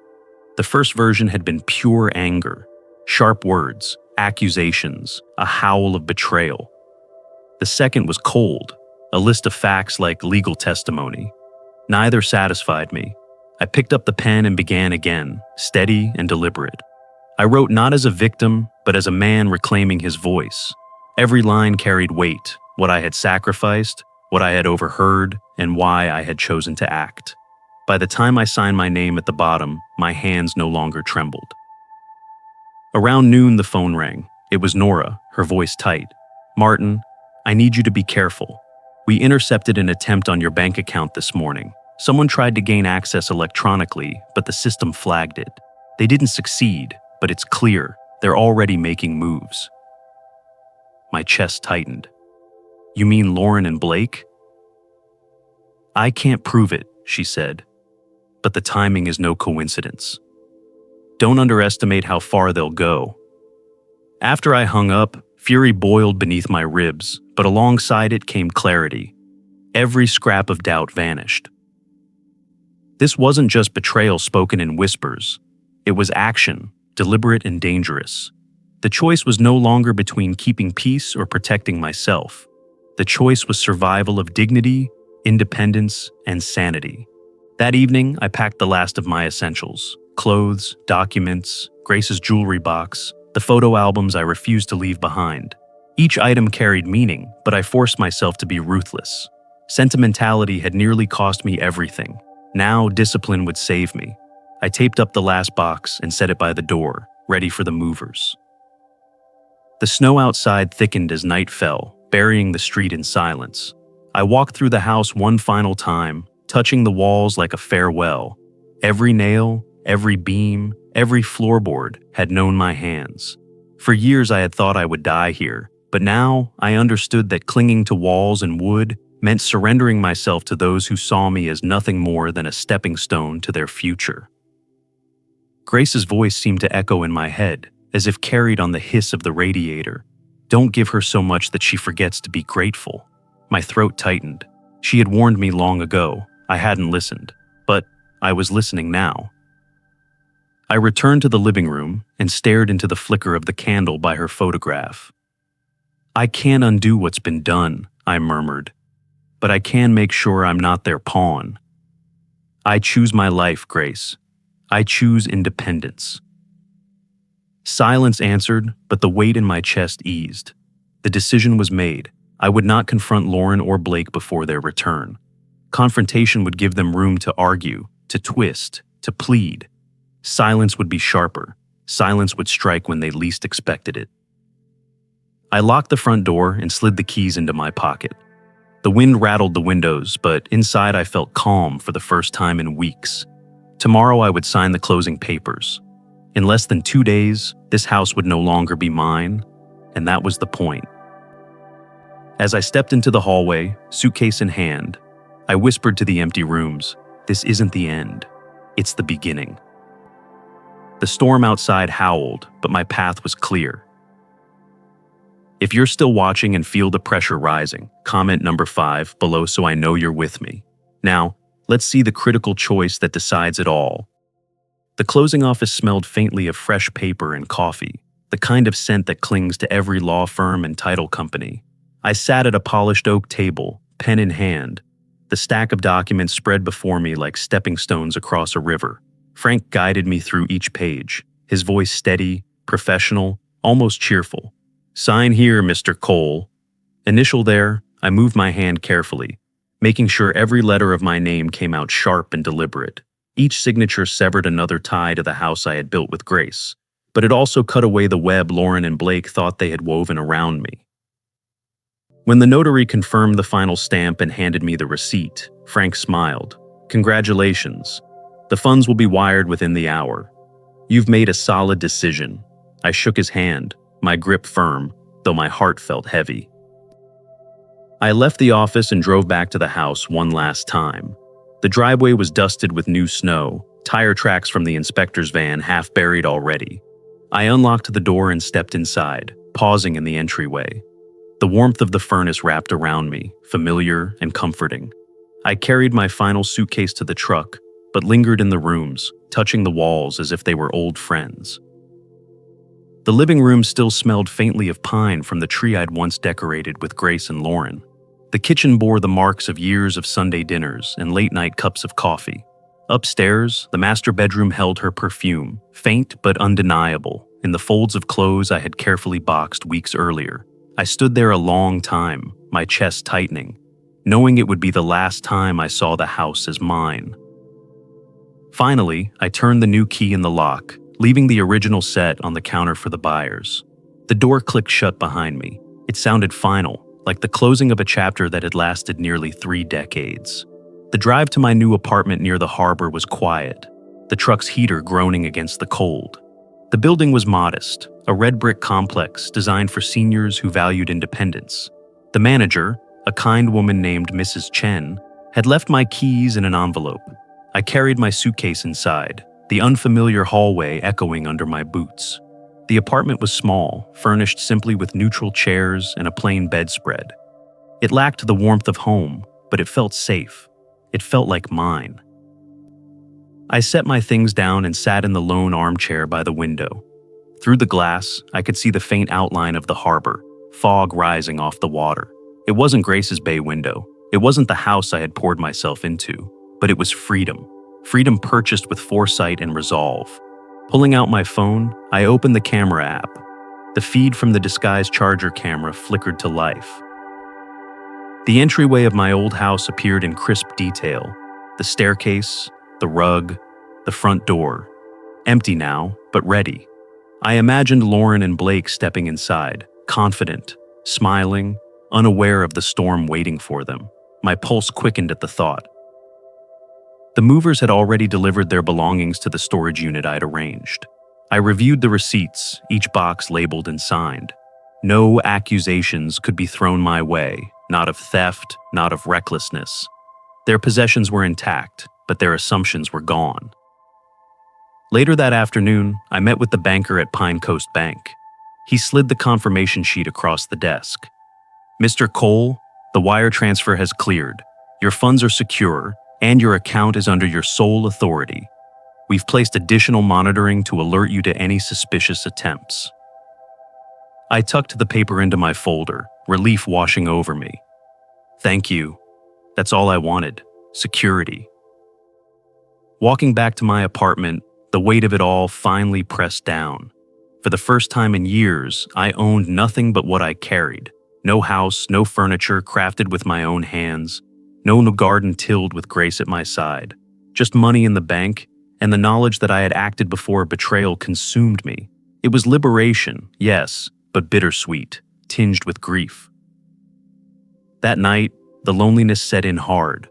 The first version had been pure anger, sharp words, accusations, a howl of betrayal. The second was cold, a list of facts like legal testimony. Neither satisfied me. I picked up the pen and began again, steady and deliberate. I wrote not as a victim, but as a man reclaiming his voice. Every line carried weight, what I had sacrificed, what I had overheard, and why I had chosen to act. By the time I signed my name at the bottom, my hands no longer trembled. Around noon, the phone rang. It was Nora, her voice tight. "Martin, I need you to be careful. We intercepted an attempt on your bank account this morning. Someone tried to gain access electronically, but the system flagged it. They didn't succeed, but it's clear they're already making moves." My chest tightened. "You mean Lauren and Blake?" "I can't prove it," she said, "but the timing is no coincidence. Don't underestimate how far they'll go." After I hung up, fury boiled beneath my ribs, but alongside it came clarity. Every scrap of doubt vanished. This wasn't just betrayal spoken in whispers. It was action, deliberate and dangerous. The choice was no longer between keeping peace or protecting myself. The choice was survival of dignity, independence, and sanity. That evening, I packed the last of my essentials: clothes, documents, Grace's jewelry box, the photo albums I refused to leave behind. Each item carried meaning, but I forced myself to be ruthless. Sentimentality had nearly cost me everything. Now, discipline would save me. I taped up the last box and set it by the door, ready for the movers. The snow outside thickened as night fell, burying the street in silence. I walked through the house one final time, touching the walls like a farewell. Every nail, every beam, every floorboard had known my hands. For years I had thought I would die here, but now I understood that clinging to walls and wood meant surrendering myself to those who saw me as nothing more than a stepping stone to their future. Grace's voice seemed to echo in my head, as if carried on the hiss of the radiator. "Don't give her so much that she forgets to be grateful." My throat tightened. She had warned me long ago. I hadn't listened, but I was listening now. I returned to the living room and stared into the flicker of the candle by her photograph. "I can't undo what's been done," I murmured, "but I can make sure I'm not their pawn. I choose my life, Grace. I choose independence." Silence answered, but the weight in my chest eased. The decision was made. I would not confront Lauren or Blake before their return. Confrontation would give them room to argue, to twist, to plead. Silence would be sharper. Silence would strike when they least expected it. I locked the front door and slid the keys into my pocket. The wind rattled the windows, but inside I felt calm for the first time in weeks. Tomorrow I would sign the closing papers. In less than 2 days, this house would no longer be mine, and that was the point. As I stepped into the hallway, suitcase in hand, I whispered to the empty rooms, "This isn't the end. It's the beginning." The storm outside howled, but my path was clear. If you're still watching and feel the pressure rising, comment number 5 below so I know you're with me. Now, let's see the critical choice that decides it all. The closing office smelled faintly of fresh paper and coffee, the kind of scent that clings to every law firm and title company. I sat at a polished oak table, pen in hand. The stack of documents spread before me like stepping stones across a river. Frank guided me through each page, his voice steady, professional, almost cheerful. "Sign here, Mr. Cole." Initial there, I moved my hand carefully, making sure every letter of my name came out sharp and deliberate. Each signature severed another tie to the house I had built with Grace, but it also cut away the web Lauren and Blake thought they had woven around me. When the notary confirmed the final stamp and handed me the receipt, Frank smiled. "Congratulations. The funds will be wired within the hour. You've made a solid decision." I shook his hand, my grip firm, though my heart felt heavy. I left the office and drove back to the house one last time. The driveway was dusted with new snow, tire tracks from the inspector's van half buried already. I unlocked the door and stepped inside, pausing in the entryway. The warmth of the furnace wrapped around me, familiar and comforting. I carried my final suitcase to the truck, but lingered in the rooms, touching the walls as if they were old friends. The living room still smelled faintly of pine from the tree I'd once decorated with Grace and Lauren. The kitchen bore the marks of years of Sunday dinners and late-night cups of coffee. Upstairs, the master bedroom held her perfume, faint but undeniable, in the folds of clothes I had carefully boxed weeks earlier. I stood there a long time, my chest tightening, knowing it would be the last time I saw the house as mine. Finally, I turned the new key in the lock, leaving the original set on the counter for the buyers. The door clicked shut behind me. It sounded final, like the closing of a chapter that had lasted nearly 3 decades. The drive to my new apartment near the harbor was quiet, the truck's heater groaning against the cold. The building was modest, a red brick complex designed for seniors who valued independence. The manager, a kind woman named Mrs. Chen, had left my keys in an envelope. I carried my suitcase inside, the unfamiliar hallway echoing under my boots. The apartment was small, furnished simply with neutral chairs and a plain bedspread. It lacked the warmth of home, but it felt safe. It felt like mine. I set my things down and sat in the lone armchair by the window. Through the glass, I could see the faint outline of the harbor, fog rising off the water. It wasn't Grace's bay window. It wasn't the house I had poured myself into, but it was freedom. Freedom purchased with foresight and resolve. Pulling out my phone, I opened the camera app. The feed from the disguised charger camera flickered to life. The entryway of my old house appeared in crisp detail. The staircase, the rug, the front door. Empty now, but ready. I imagined Lauren and Blake stepping inside, confident, smiling, unaware of the storm waiting for them. My pulse quickened at the thought. The movers had already delivered their belongings to the storage unit I'd arranged. I reviewed the receipts, each box labeled and signed. No accusations could be thrown my way, not of theft, not of recklessness. Their possessions were intact, but their assumptions were gone. Later that afternoon, I met with the banker at Pine Coast Bank. He slid the confirmation sheet across the desk. "Mr. Cole, the wire transfer has cleared. Your funds are secure, and your account is under your sole authority. We've placed additional monitoring to alert you to any suspicious attempts." I tucked the paper into my folder, relief washing over me. Thank you. That's all I wanted. Security. Walking back to my apartment, the weight of it all finally pressed down. For the first time in years, I owned nothing but what I carried. No house, no furniture crafted with my own hands, no garden tilled with Grace at my side. Just money in the bank, and the knowledge that I had acted before a betrayal consumed me. It was liberation, yes, but bittersweet, tinged with grief. That night, the loneliness set in hard.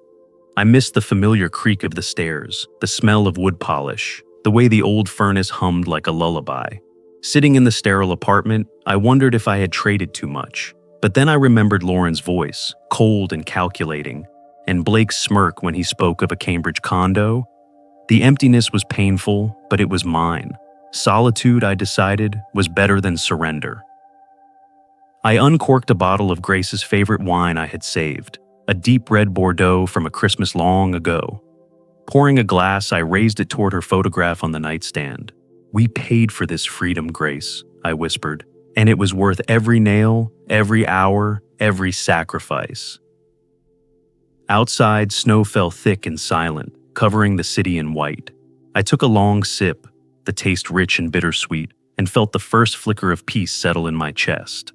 I missed the familiar creak of the stairs, the smell of wood polish, the way the old furnace hummed like a lullaby. Sitting in the sterile apartment, I wondered if I had traded too much. But then I remembered Lauren's voice, cold and calculating, and Blake's smirk when he spoke of a Cambridge condo. The emptiness was painful, but it was mine. Solitude, I decided, was better than surrender. I uncorked a bottle of Grace's favorite wine I had saved, a deep red Bordeaux from a Christmas long ago. Pouring a glass, I raised it toward her photograph on the nightstand. "We paid for this freedom, Grace," I whispered, "and it was worth every nail, every hour, every sacrifice." Outside, snow fell thick and silent, covering the city in white. I took a long sip, the taste rich and bittersweet, and felt the first flicker of peace settle in my chest.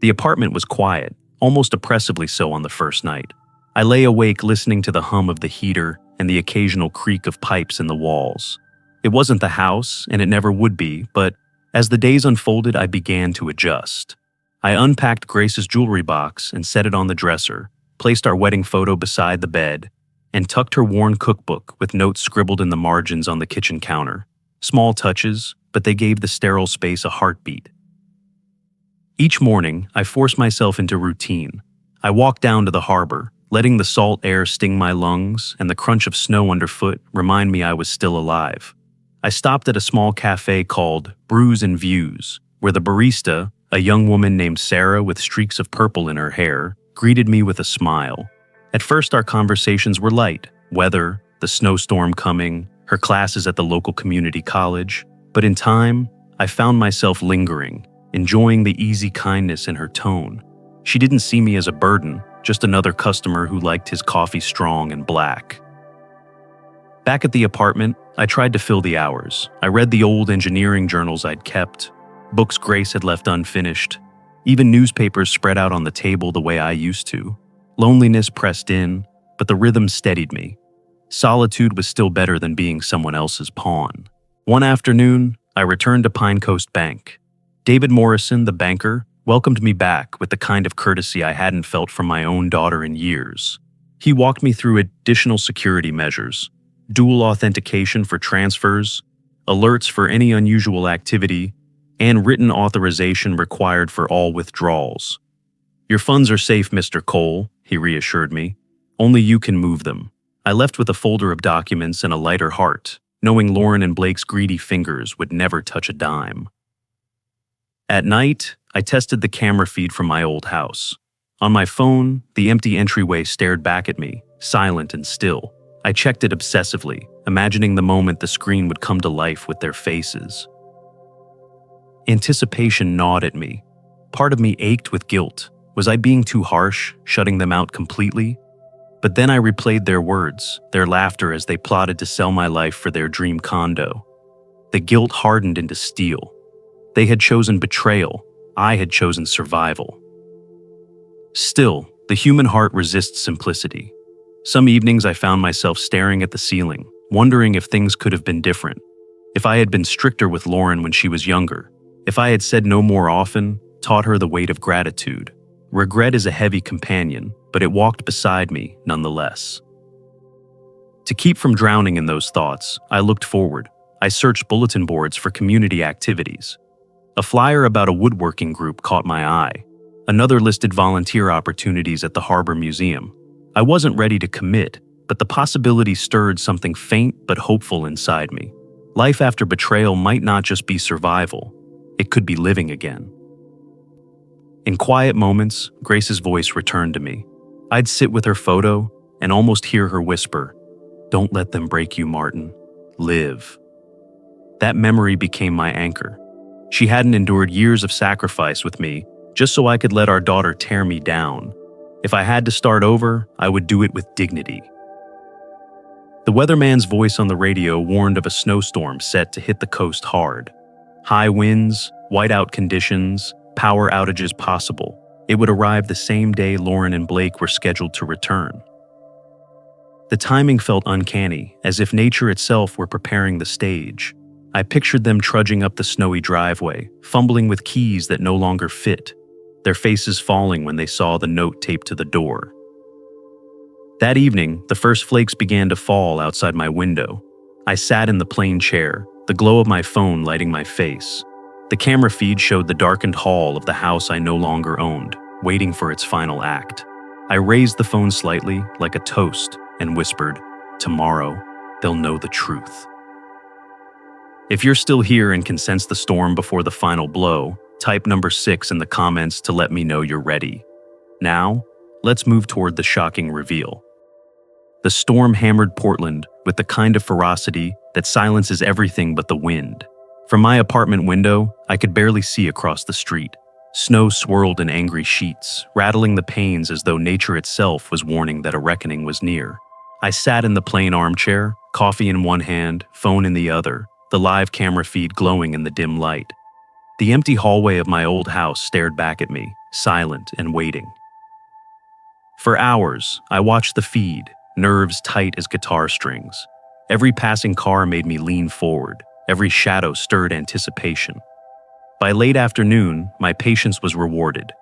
The apartment was quiet, almost oppressively so on the first night. I lay awake listening to the hum of the heater and the occasional creak of pipes in the walls. It wasn't the house, and it never would be, but as the days unfolded, I began to adjust. I unpacked Grace's jewelry box and set it on the dresser, placed our wedding photo beside the bed, and tucked her worn cookbook with notes scribbled in the margins on the kitchen counter. Small touches, but they gave the sterile space a heartbeat. Each morning, I forced myself into routine. I walked down to the harbor, letting the salt air sting my lungs and the crunch of snow underfoot remind me I was still alive. I stopped at a small cafe called Brews and Views, where the barista, a young woman named Sarah with streaks of purple in her hair, greeted me with a smile. At first, our conversations were light: weather, the snowstorm coming, her classes at the local community college. But in time, I found myself lingering, enjoying the easy kindness in her tone. She didn't see me as a burden, just another customer who liked his coffee strong and black. Back at the apartment, I tried to fill the hours. I read the old engineering journals I'd kept, books Grace had left unfinished, even newspapers spread out on the table the way I used to. Loneliness pressed in, but the rhythm steadied me. Solitude was still better than being someone else's pawn. One afternoon, I returned to Pine Coast Bank. David Morrison, the banker, welcomed me back with the kind of courtesy I hadn't felt from my own daughter in years. He walked me through additional security measures, dual authentication for transfers, alerts for any unusual activity, and written authorization required for all withdrawals. "Your funds are safe, Mr. Cole," he reassured me. "Only you can move them." I left with a folder of documents and a lighter heart, knowing Lauren and Blake's greedy fingers would never touch a dime. At night, I tested the camera feed from my old house. On my phone, the empty entryway stared back at me, silent and still. I checked it obsessively, imagining the moment the screen would come to life with their faces. Anticipation gnawed at me. Part of me ached with guilt. Was I being too harsh, shutting them out completely? But then I replayed their words, their laughter as they plotted to sell my life for their dream condo. The guilt hardened into steel. They had chosen betrayal. I had chosen survival. Still, the human heart resists simplicity. Some evenings I found myself staring at the ceiling, wondering if things could have been different. If I had been stricter with Lauren when she was younger. If I had said no more often, taught her the weight of gratitude. Regret is a heavy companion, but it walked beside me nonetheless. To keep from drowning in those thoughts, I looked forward. I searched bulletin boards for community activities. A flyer about a woodworking group caught my eye. Another listed volunteer opportunities at the Harbor Museum. I wasn't ready to commit, but the possibility stirred something faint but hopeful inside me. Life after betrayal might not just be survival. It could be living again. In quiet moments, Grace's voice returned to me. I'd sit with her photo and almost hear her whisper, "Don't let them break you, Martin. Live." That memory became my anchor. She hadn't endured years of sacrifice with me just so I could let our daughter tear me down. If I had to start over, I would do it with dignity. The weatherman's voice on the radio warned of a snowstorm set to hit the coast hard. High winds, whiteout conditions, power outages possible. It would arrive the same day Lauren and Blake were scheduled to return. The timing felt uncanny, as if nature itself were preparing the stage. I pictured them trudging up the snowy driveway, fumbling with keys that no longer fit, their faces falling when they saw the note taped to the door. That evening, the first flakes began to fall outside my window. I sat in the plain chair, the glow of my phone lighting my face. The camera feed showed the darkened hall of the house I no longer owned, waiting for its final act. I raised the phone slightly, like a toast, and whispered, "Tomorrow, they'll know the truth." If you're still here and can sense the storm before the final blow, type number 6 in the comments to let me know you're ready. Now, let's move toward the shocking reveal. The storm hammered Portland with the kind of ferocity that silences everything but the wind. From my apartment window, I could barely see across the street. Snow swirled in angry sheets, rattling the panes as though nature itself was warning that a reckoning was near. I sat in the plain armchair, coffee in one hand, phone in the other, the live camera feed glowing in the dim light. The empty hallway of my old house stared back at me, silent and waiting. For hours, I watched the feed, nerves tight as guitar strings. Every passing car made me lean forward. Every shadow stirred anticipation. By late afternoon, my patience was rewarded.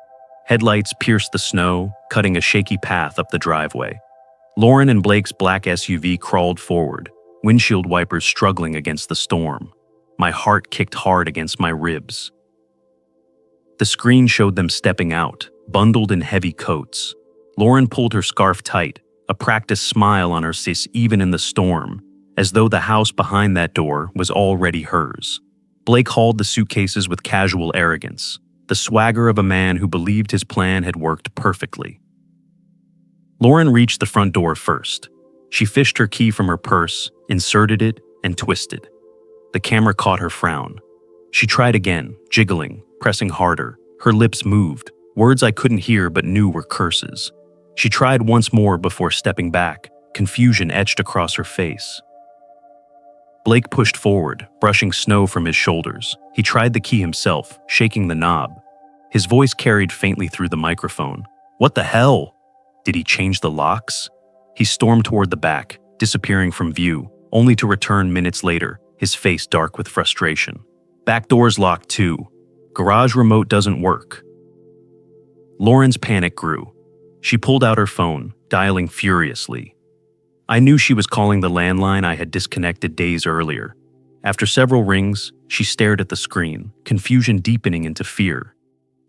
Headlights pierced the snow, cutting a shaky path up the driveway. Lauren and Blake's black SUV crawled forward, windshield wipers struggling against the storm. My heart kicked hard against my ribs. The screen showed them stepping out, bundled in heavy coats. Lauren pulled her scarf tight, a practiced smile on her face even in the storm, as though the house behind that door was already hers. Blake hauled the suitcases with casual arrogance, the swagger of a man who believed his plan had worked perfectly. Lauren reached the front door first. She fished her key from her purse, inserted it, and twisted. The camera caught her frown. She tried again, jiggling, pressing harder. Her lips moved, words I couldn't hear but knew were curses. She tried once more before stepping back, confusion etched across her face. Blake pushed forward, brushing snow from his shoulders. He tried the key himself, shaking the knob. His voice carried faintly through the microphone. "What the hell? Did he change the locks?" He stormed toward the back, disappearing from view, only to return minutes later, his face dark with frustration. "Back door's locked too. Garage remote doesn't work." Lauren's panic grew. She pulled out her phone, dialing furiously. I knew she was calling the landline I had disconnected days earlier. After several rings, she stared at the screen, confusion deepening into fear.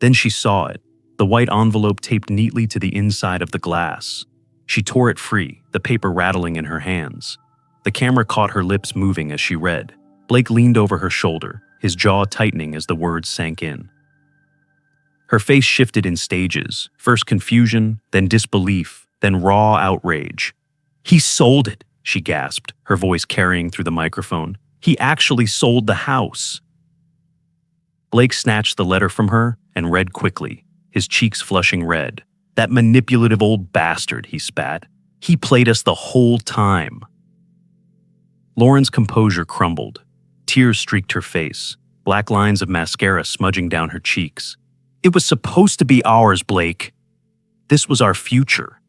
Then she saw it, the white envelope taped neatly to the inside of the glass. She tore it free, the paper rattling in her hands. The camera caught her lips moving as she read. Blake leaned over her shoulder, his jaw tightening as the words sank in. Her face shifted in stages, first confusion, then disbelief, then raw outrage. "He sold it," she gasped, her voice carrying through the microphone. "He actually sold the house." Blake snatched the letter from her and read quickly, his cheeks flushing red. "That manipulative old bastard," he spat. "He played us the whole time." Lauren's composure crumbled. Tears streaked her face, black lines of mascara smudging down her cheeks. "It was supposed to be ours, Blake. This was our future."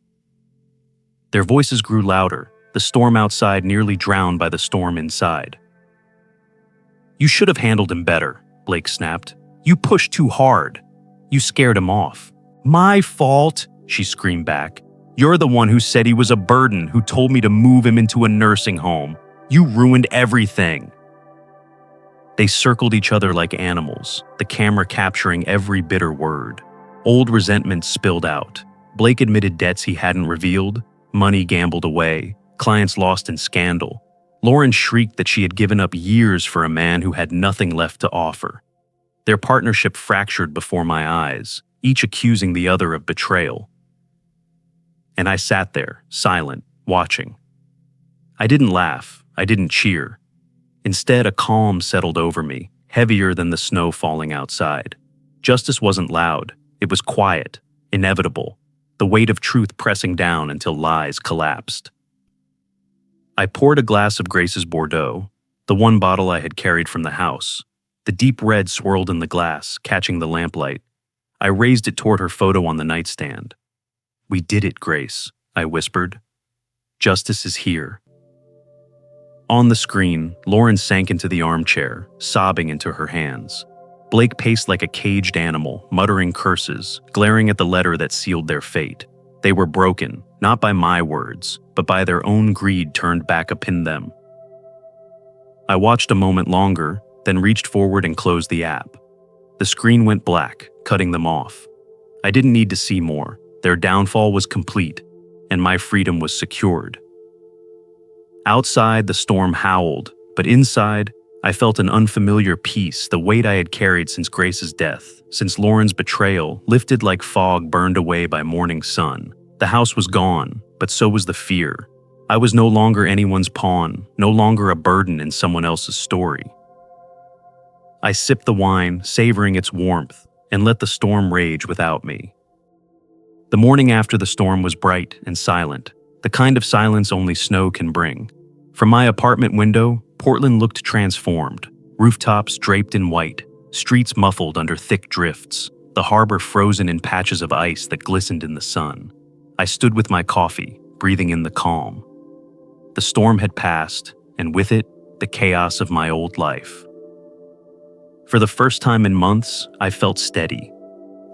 Their voices grew louder, the storm outside nearly drowned by the storm inside. "You should have handled him better," Blake snapped. "You pushed too hard. You scared him off." "My fault," she screamed back. "You're the one who said he was a burden, who told me to move him into a nursing home. You ruined everything." They circled each other like animals, the camera capturing every bitter word. Old resentment spilled out. Blake admitted debts he hadn't revealed, money gambled away, clients lost in scandal. Lauren shrieked that she had given up years for a man who had nothing left to offer. Their partnership fractured before my eyes, each accusing the other of betrayal. And I sat there, silent, watching. I didn't laugh, I didn't cheer. Instead, a calm settled over me, heavier than the snow falling outside. Justice wasn't loud, it was quiet, inevitable, the weight of truth pressing down until lies collapsed. I poured a glass of Grace's Bordeaux, the one bottle I had carried from the house. The deep red swirled in the glass, catching the lamplight. I raised it toward her photo on the nightstand. "We did it, Grace," I whispered. "Justice is here." On the screen, Lauren sank into the armchair, sobbing into her hands. Blake paced like a caged animal, muttering curses, glaring at the letter that sealed their fate. They were broken, not by my words, but by their own greed turned back upon them. I watched a moment longer, then reached forward and closed the app. The screen went black, cutting them off. I didn't need to see more. Their downfall was complete, and my freedom was secured. Outside, the storm howled, but inside, I felt an unfamiliar peace, the weight I had carried since Grace's death, since Lauren's betrayal, lifted like fog burned away by morning sun. The house was gone, but so was the fear. I was no longer anyone's pawn, no longer a burden in someone else's story. I sipped the wine, savoring its warmth, and let the storm rage without me. The morning after the storm was bright and silent, the kind of silence only snow can bring. From my apartment window, Portland looked transformed, rooftops draped in white, streets muffled under thick drifts, the harbor frozen in patches of ice that glistened in the sun. I stood with my coffee, breathing in the calm. The storm had passed, and with it, the chaos of my old life. For the first time in months, I felt steady.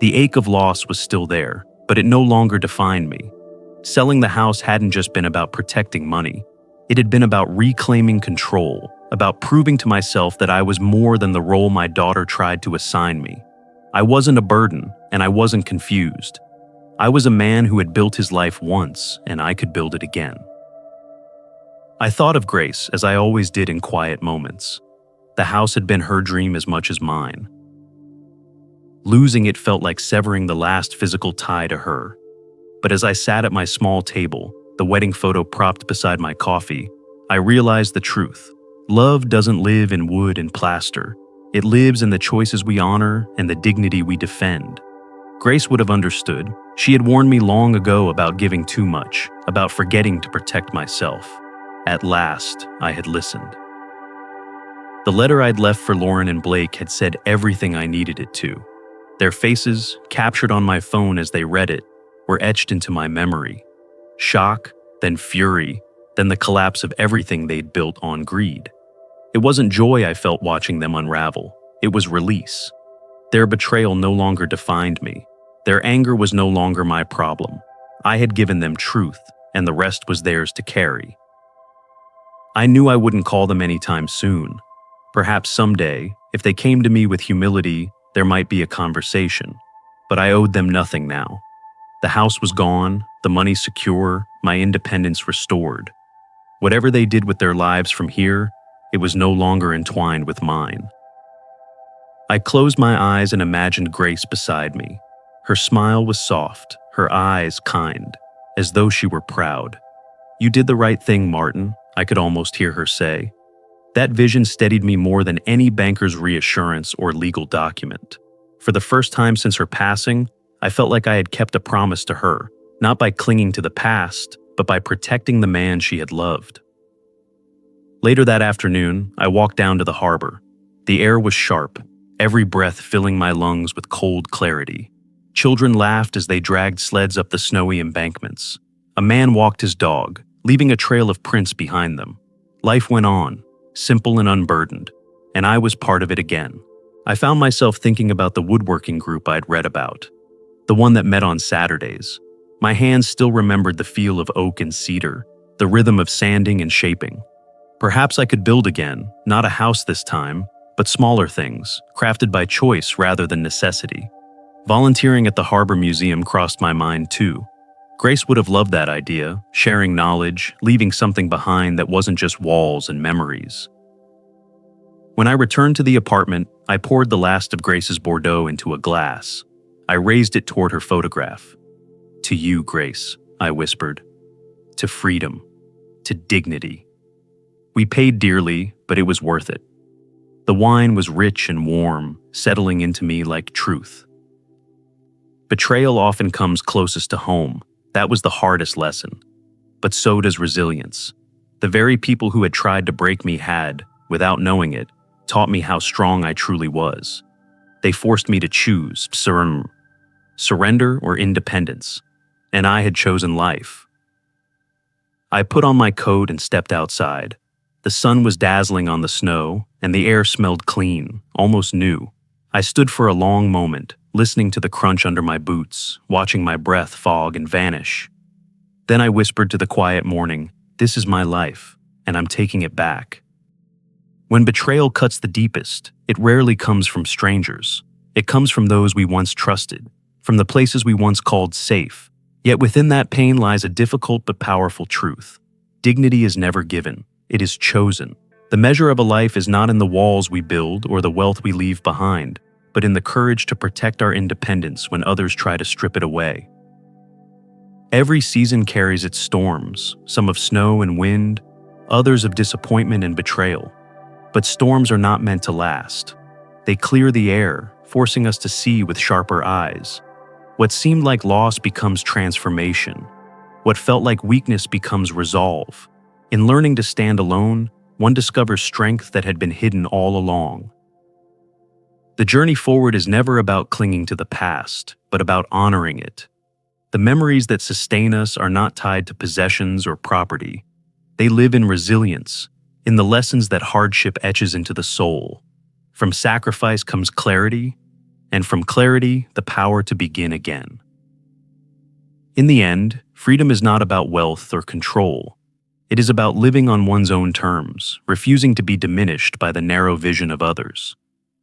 The ache of loss was still there, but it no longer defined me. Selling the house hadn't just been about protecting money. It had been about reclaiming control, about proving to myself that I was more than the role my daughter tried to assign me. I wasn't a burden, and I wasn't confused. I was a man who had built his life once, and I could build it again. I thought of Grace as I always did in quiet moments. The house had been her dream as much as mine. Losing it felt like severing the last physical tie to her. But as I sat at my small table, the wedding photo propped beside my coffee, I realized the truth. Love doesn't live in wood and plaster. It lives in the choices we honor and the dignity we defend. Grace would have understood. She had warned me long ago about giving too much, about forgetting to protect myself. At last, I had listened. The letter I'd left for Lauren and Blake had said everything I needed it to. Their faces, captured on my phone as they read it, were etched into my memory. Shock, then fury, then the collapse of everything they'd built on greed. It wasn't joy I felt watching them unravel. It was release. Their betrayal no longer defined me. Their anger was no longer my problem. I had given them truth, and the rest was theirs to carry. I knew I wouldn't call them anytime soon. Perhaps someday, if they came to me with humility, there might be a conversation. But I owed them nothing now. The house was gone, the money secure, my independence restored. Whatever they did with their lives from here, it was no longer entwined with mine. I closed my eyes and imagined Grace beside me. Her smile was soft, her eyes kind, as though she were proud. "You did the right thing, Martin," I could almost hear her say. That vision steadied me more than any banker's reassurance or legal document. For the first time since her passing, I felt like I had kept a promise to her, not by clinging to the past, but by protecting the man she had loved. Later that afternoon, I walked down to the harbor. The air was sharp, every breath filling my lungs with cold clarity. Children laughed as they dragged sleds up the snowy embankments. A man walked his dog, leaving a trail of prints behind them. Life went on, simple and unburdened, and I was part of it again. I found myself thinking about the woodworking group I'd read about, the one that met on Saturdays. My hands still remembered the feel of oak and cedar, the rhythm of sanding and shaping. Perhaps I could build again, not a house this time, but smaller things, crafted by choice rather than necessity. Volunteering at the Harbor Museum crossed my mind too. Grace would have loved that idea, sharing knowledge, leaving something behind that wasn't just walls and memories. When I returned to the apartment, I poured the last of Grace's Bordeaux into a glass. I raised it toward her photograph. "To you, Grace," I whispered. "To freedom. To dignity." We paid dearly, but it was worth it. The wine was rich and warm, settling into me like truth. Betrayal often comes closest to home. That was the hardest lesson. But so does resilience. The very people who had tried to break me had, without knowing it, taught me how strong I truly was. They forced me to choose surrender or independence, and I had chosen life. I put on my coat and stepped outside. The sun was dazzling on the snow, and the air smelled clean, almost new. I stood for a long moment, listening to the crunch under my boots, watching my breath fog and vanish. Then I whispered to the quiet morning, "This is my life, and I'm taking it back." When betrayal cuts the deepest, it rarely comes from strangers. It comes from those we once trusted, from the places we once called safe. Yet within that pain lies a difficult but powerful truth. Dignity is never given, it is chosen. The measure of a life is not in the walls we build or the wealth we leave behind, but in the courage to protect our independence when others try to strip it away. Every season carries its storms, some of snow and wind, others of disappointment and betrayal. But storms are not meant to last. They clear the air, forcing us to see with sharper eyes. What seemed like loss becomes transformation. What felt like weakness becomes resolve. In learning to stand alone, one discovers strength that had been hidden all along. The journey forward is never about clinging to the past, but about honoring it. The memories that sustain us are not tied to possessions or property. They live in resilience, in the lessons that hardship etches into the soul. From sacrifice comes clarity, and from clarity, the power to begin again. In the end, freedom is not about wealth or control. It is about living on one's own terms, refusing to be diminished by the narrow vision of others.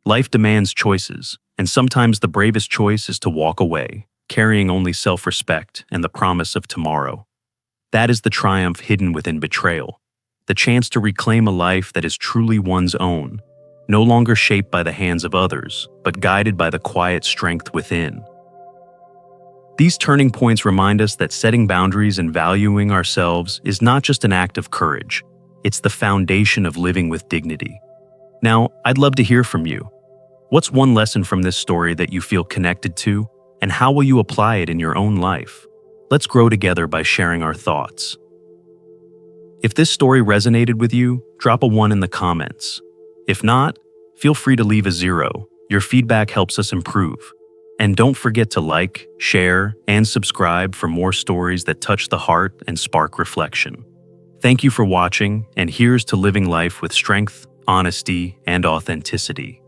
Life demands choices, and sometimes the bravest choice is to walk away, carrying only self-respect and the promise of tomorrow. That is the triumph hidden within betrayal, the chance to reclaim a life that is truly one's own, no longer shaped by the hands of others, but guided by the quiet strength within. These turning points remind us that setting boundaries and valuing ourselves is not just an act of courage, it's the foundation of living with dignity. Now, I'd love to hear from you. What's one lesson from this story that you feel connected to, and how will you apply it in your own life? Let's grow together by sharing our thoughts. If this story resonated with you, drop a 1 in the comments. If not, feel free to leave a 0. Your feedback helps us improve. And don't forget to like, share, and subscribe for more stories that touch the heart and spark reflection. Thank you for watching, and here's to living life with strength, honesty, and authenticity.